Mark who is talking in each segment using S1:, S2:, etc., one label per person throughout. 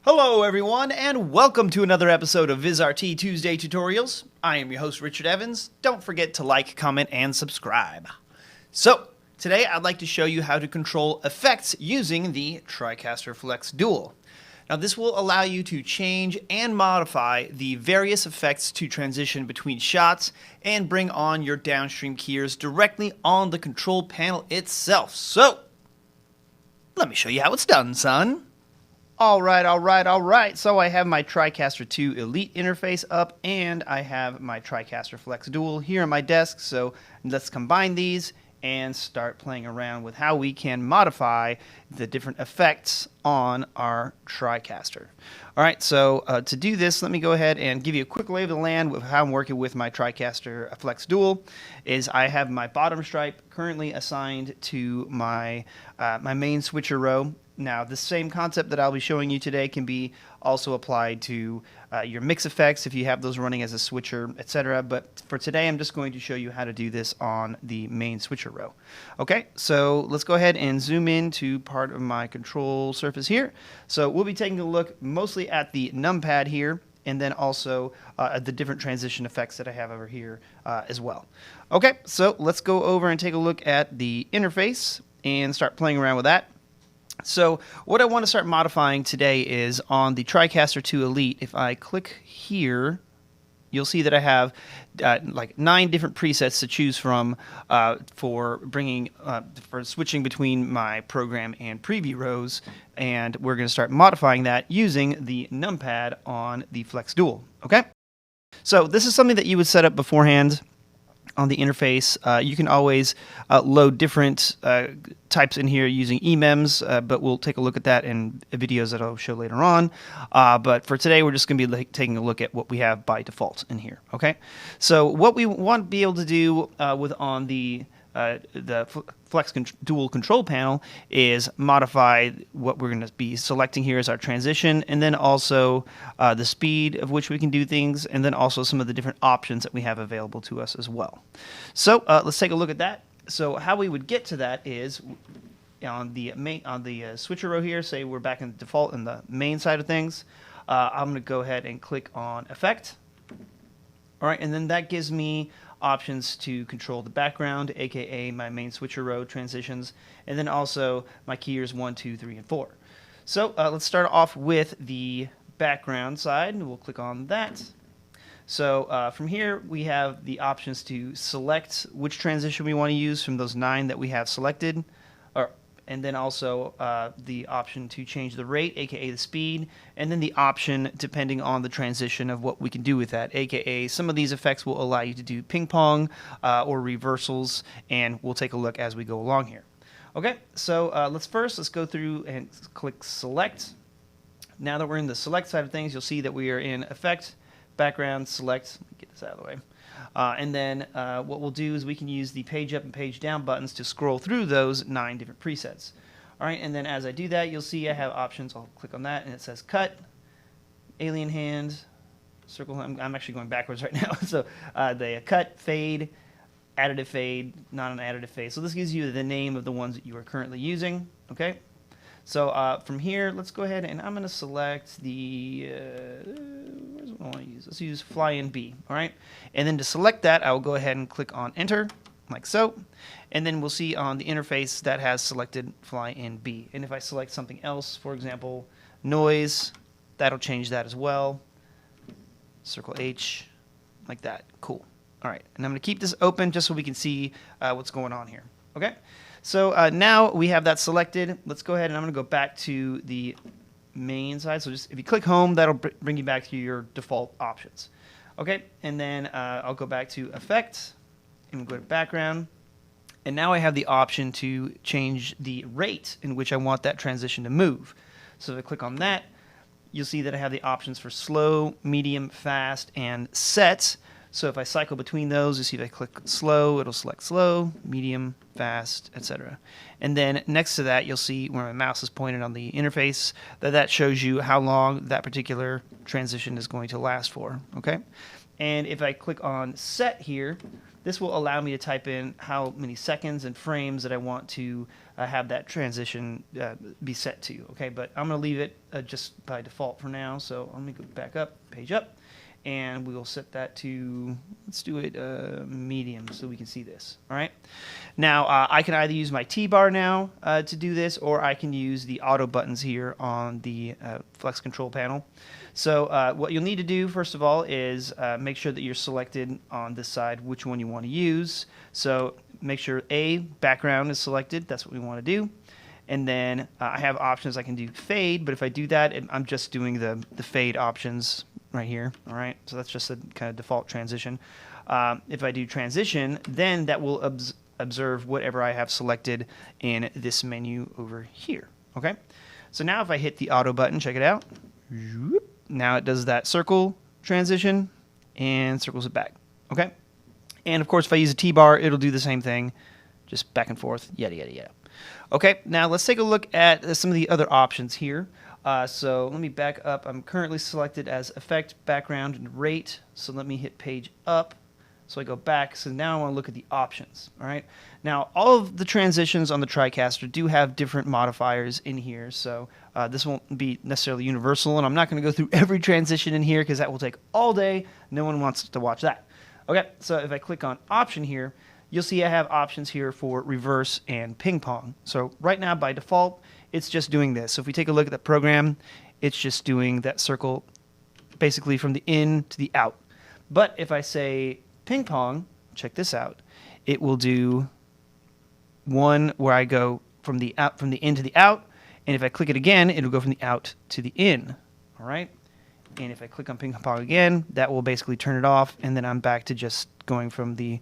S1: Hello everyone, and welcome to another episode of VizRT Tuesday Tutorials. I am your host, Richard Evans. Don't forget to like, comment, and subscribe. So, today I'd like to show you how to control effects using the TriCaster Flex Dual. Now this will allow you to change and modify the various effects to transition between shots and bring on your downstream keyers directly on the control panel itself. So, let me show you how it's done, son. Alright. So I have my TriCaster 2 Elite interface up, and I have my TriCaster Flex Dual here on my desk. So let's combine these and start playing around with how we can modify the different effects on our TriCaster. Alright, so to do this, let me go ahead and give you a quick lay of the land with how I'm working with my TriCaster Flex Dual. I have my bottom stripe currently assigned to my main switcher row. Now, the same concept that I'll be showing you today can be also applied to your mix effects if you have those running as a switcher, etc. But for today, I'm just going to show you how to do this on the main switcher row. Okay, so let's go ahead and zoom in to part of my control surface here. So we'll be taking a look mostly at the numpad here, and then also the different transition effects that I have over here as well. Okay, so let's go over and take a look at the interface and start playing around with that. So what I want to start modifying today is on the TriCaster 2 Elite. If I click here, you'll see that I have like 9 different presets to choose from for switching between my program and preview rows, and we're going to start modifying that using the numpad on the Flex Dual. Okay, so this is something that you would set up beforehand on the interface. You can always load different types in here using emems, but we'll take a look at that in videos that I'll show later on. But for today, we're just going to be taking a look at what we have by default in here. Okay, so what we want to be able to do on the Flex Dual control panel is modify what we're going to be selecting here as our transition, and then also the speed of which we can do things, and then also some of the different options that we have available to us as well. So let's take a look at that. So how we would get to that is on the switcher row here. Say we're back in the default in the main side of things. I'm going to go ahead and click on Effect. All right, and then that gives me options to control the background, aka my main switcher row transitions, and then also my keyers 1, 2, 3, and 4. So let's start off with the background side, and we'll click on that. So from here we have the options to select which transition we want to use from those 9 that we have selected, and then also the option to change the rate, aka the speed, and then the option depending on the transition of what we can do with that, aka some of these effects will allow you to do ping pong or reversals, and we'll take a look as we go along here. Okay, so let's go through and click Select. Now that we're in the Select side of things, you'll see that we are in Effect, Background, Select. Let me get this out of the way. And then what we'll do is we can use the page up and page down buttons to scroll through those 9 different presets. All right, and then as I do that, you'll see I have options. I'll click on that, and it says Cut, Alien Hand, Circle. I'm actually going backwards right now. So the Cut, Fade, Additive Fade, Non-Additive Fade. So this gives you the name of the ones that you are currently using. Okay. So from here, let's go ahead and I'm going to select the, where's what I want to use? Let's use Fly in B, all right? And then to select that, I will go ahead and click on Enter, like so. And then we'll see on the interface that has selected Fly in B. And if I select something else, for example, Noise, that'll change that as well. Circle H, like that. Cool. All right, and I'm going to keep this open just so we can see what's going on here, okay? So now we have that selected. Let's go ahead and I'm going to go back to the main side. So just if you click Home, that'll bring you back to your default options. Okay, and then I'll go back to Effect and go to Background. And now I have the option to change the rate in which I want that transition to move. So if I click on that, you'll see that I have the options for slow, medium, fast, and set. So if I cycle between those, you see if I click slow, it'll select slow, medium, fast, etc. And then next to that, you'll see where my mouse is pointed on the interface, that shows you how long that particular transition is going to last for. Okay. And if I click on set here, this will allow me to type in how many seconds and frames that I want to have that transition be set to. Okay, but I'm going to leave it just by default for now. So let me go back up, page up, and we will set that to, let's do it medium so we can see this. All right. Now I can either use my T-bar now to do this, or I can use the auto buttons here on the Flex control panel. So what you'll need to do first of all is make sure that you're selected on this side which one you want to use. So make sure background is selected. That's what we want to do. And then I have options. I can do fade, but if I do that, I'm just doing the fade options right here. All right, so that's just a kind of default transition. If I do transition, then that will observe whatever I have selected in this menu over here. Okay, so now if I hit the auto button, check it out. Now it does that circle transition and circles it back. Okay, and of course if I use a T-bar, it'll do the same thing, just back and forth, yada yada yada. Okay, now let's take a look at some of the other options here. So let me back up. I'm currently selected as effect, background, and rate. So let me hit page up. So I go back. So now I want to look at the options. All right. Now all of the transitions on the TriCaster do have different modifiers in here. So this won't be necessarily universal, and I'm not going to go through every transition in here because that will take all day. No one wants to watch that. Okay. So if I click on option here, you'll see I have options here for reverse and ping pong. So right now by default, it's just doing this. So if we take a look at the program, it's just doing that circle basically from the in to the out. But if I say ping pong, check this out, it will do one where I go from the in to the out, and if I click it again, it'll go from the out to the in. All right. And if I click on ping pong again, that will basically turn it off, and then I'm back to just going from the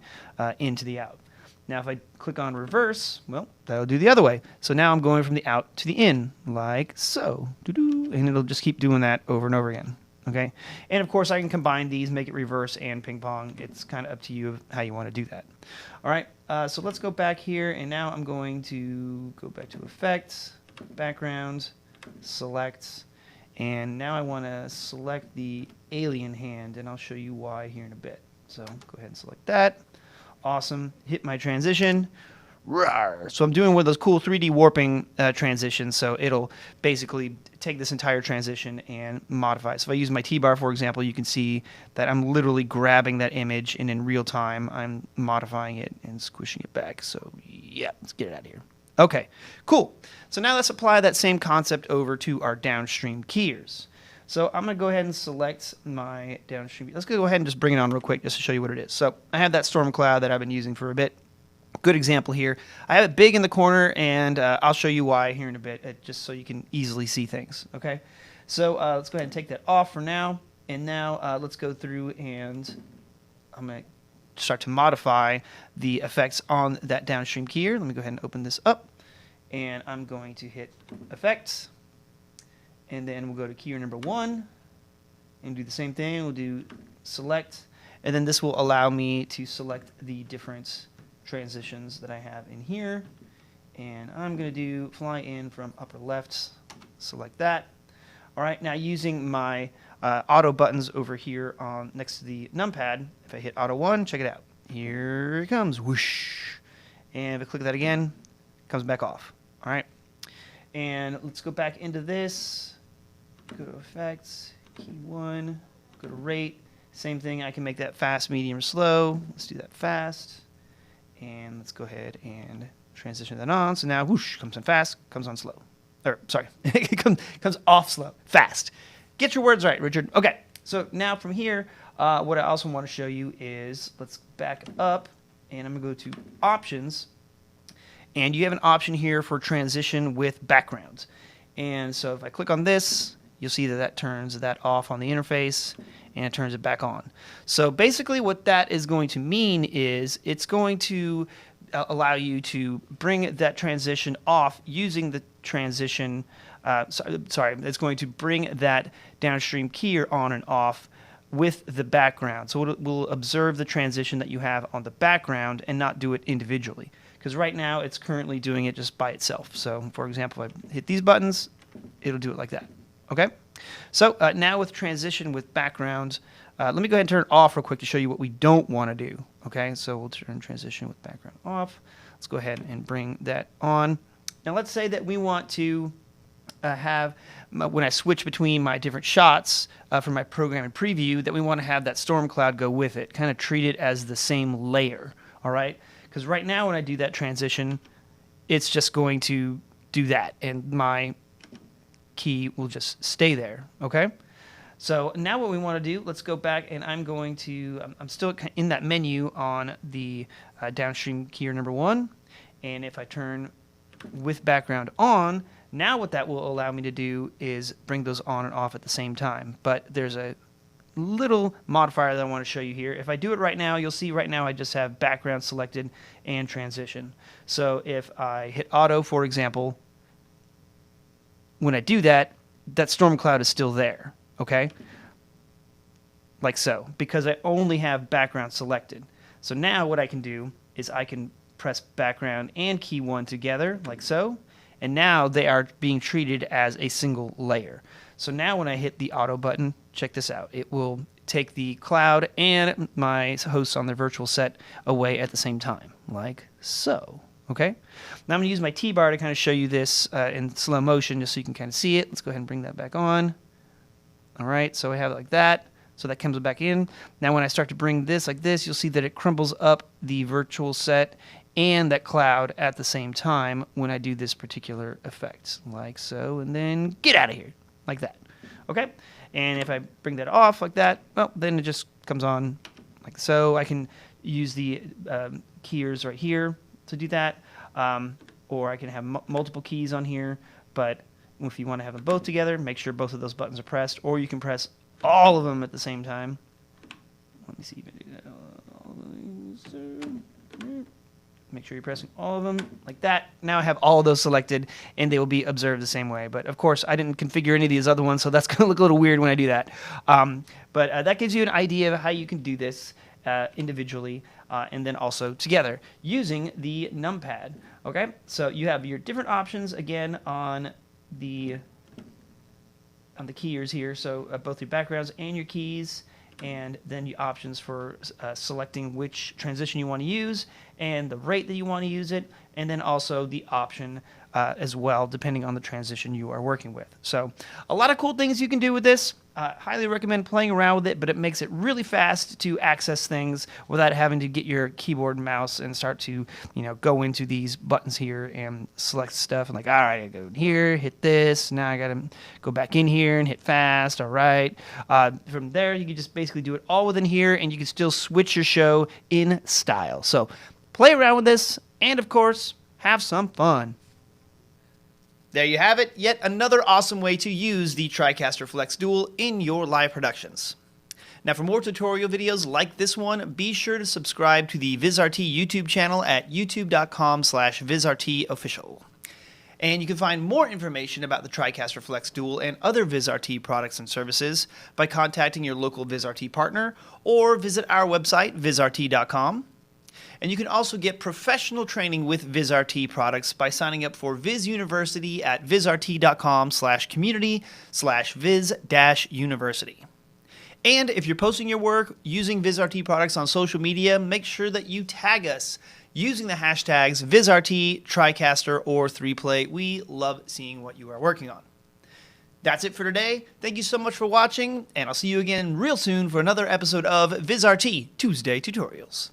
S1: in to the out. Now if I click on reverse, well, that'll do the other way. So now I'm going from the out to the in, like so. Doo-doo, and it'll just keep doing that over and over again. Okay, and of course I can combine these, make it reverse and ping pong. It's kind of up to you how you want to do that. All right, so let's go back here, and now I'm going to go back to effects, background, select, and now I want to select the alien hand, and I'll show you why here in a bit. So go ahead and select that. Awesome. Hit my transition. Rawr. So I'm doing one of those cool 3D warping transitions, so it'll basically take this entire transition and modify it. So if I use my T-bar, for example, you can see that I'm literally grabbing that image, and in real time, I'm modifying it and squishing it back. So yeah, let's get it out of here. Okay, cool. So now let's apply that same concept over to our downstream keyers. So I'm going to go ahead and select my downstream. Let's go ahead and just bring it on real quick just to show you what it is. So I have that storm cloud that I've been using for a bit. Good example here. I have it big in the corner, and I'll show you why here in a bit, just so you can easily see things. Okay. So let's go ahead and take that off for now. And now let's go through, and I'm going to start to modify the effects on that downstream keyer. Let me go ahead and open this up, and I'm going to hit effects. And then we'll go to keyer number 1 and do the same thing. We'll do select, and then this will allow me to select the different transitions that I have in here. And I'm going to do fly in from upper left, select that. All right, now using my auto buttons over here on next to the numpad, if I hit auto 1, check it out. Here it comes, whoosh. And if I click that again, it comes back off. All right, and let's go back into this. Go to effects, key 1, go to rate. Same thing, I can make that fast, medium, or slow. Let's do that fast. And let's go ahead and transition that on. So now, whoosh, comes on fast, comes on slow. Or, sorry, it comes off slow, fast. Get your words right, Richard. Okay, so now from here, what I also want to show you is, let's back up, and I'm going to go to options. And you have an option here for transition with background. And so if I click on this, you'll see that that turns that off on the interface, and it turns it back on. So basically what that is going to mean is it's going to allow you to bring that transition off using the transition, it's going to bring that downstream keyer on and off with the background. So it will observe the transition that you have on the background and not do it individually. Because right now it's currently doing it just by itself. So for example, if I hit these buttons, it'll do it like that. Okay, so now with transition with background, let me go ahead and turn it off real quick to show you what we don't want to do. Okay, so we'll turn transition with background off. Let's go ahead and bring that on. Now let's say that we want to when I switch between my different shots for my program and preview, that we want to have that storm cloud go with it, kind of treat it as the same layer, all right? Because right now when I do that transition, it's just going to do that, and my key will just stay there, okay? So now what we want to do, let's go back, and I'm still in that menu on the downstream keyer number 1, and if I turn with background on, now what that will allow me to do is bring those on and off at the same time. But there's a little modifier that I want to show you here. If I do it right now, you'll see right now I just have background selected and transition. So if I hit auto, for example, when I do that, that storm cloud is still there, okay? Like so, because I only have background selected. So now what I can do is I can press background and key 1 together, like so, and now they are being treated as a single layer. So now when I hit the auto button, check this out. It will take the cloud and my hosts on their virtual set away at the same time, like so. Okay? Now I'm going to use my T-bar to kind of show you this in slow motion just so you can kind of see it. Let's go ahead and bring that back on. All right, so I have it like that. So that comes back in. Now when I start to bring this like this, you'll see that it crumbles up the virtual set and that cloud at the same time when I do this particular effect, like so, and then get out of here, like that, okay? And if I bring that off like that, well, then it just comes on like so. I can use the keyers right here to do that, or I can have multiple keys on here, but if you want to have them both together, make sure both of those buttons are pressed, or you can press all of them at the same time. Let me see if I do that. Make sure you're pressing all of them like that. Now I have all of those selected, and they will be observed the same way. But, of course, I didn't configure any of these other ones, so that's going to look a little weird when I do that. But that gives you an idea of how you can do this individually and then also together using the numpad. Okay? So you have your different options, again, on the keyers here. So both your backgrounds and your keys, and then the options for selecting which transition you want to use and the rate that you want to use it, and then also the option as well, depending on the transition you are working with. So a lot of cool things you can do with this. Highly recommend playing around with it, but it makes it really fast to access things without having to get your keyboard and mouse and start to, go into these buttons here and select stuff. And like, all right, I go in here, hit this. Now I got to go back in here and hit fast. All right. From there, you can just basically do it all within here, and you can still switch your show in style. So play around with this, and of course, have some fun. There you have it, yet another awesome way to use the TriCaster Flex Dual in your live productions. Now for more tutorial videos like this one, be sure to subscribe to the VizRT YouTube channel at youtube.com/VizRTofficial. And you can find more information about the TriCaster Flex Dual and other VizRT products and services by contacting your local VizRT partner or visit our website, VizRT.com. And you can also get professional training with VizRT products by signing up for Viz University at VizRT.com/community/Viz-University. And if you're posting your work using VizRT products on social media, make sure that you tag us using the hashtags VizRT, TriCaster, or 3Play. We love seeing what you are working on. That's it for today. Thank you so much for watching, and I'll see you again real soon for another episode of VizRT Tuesday Tutorials.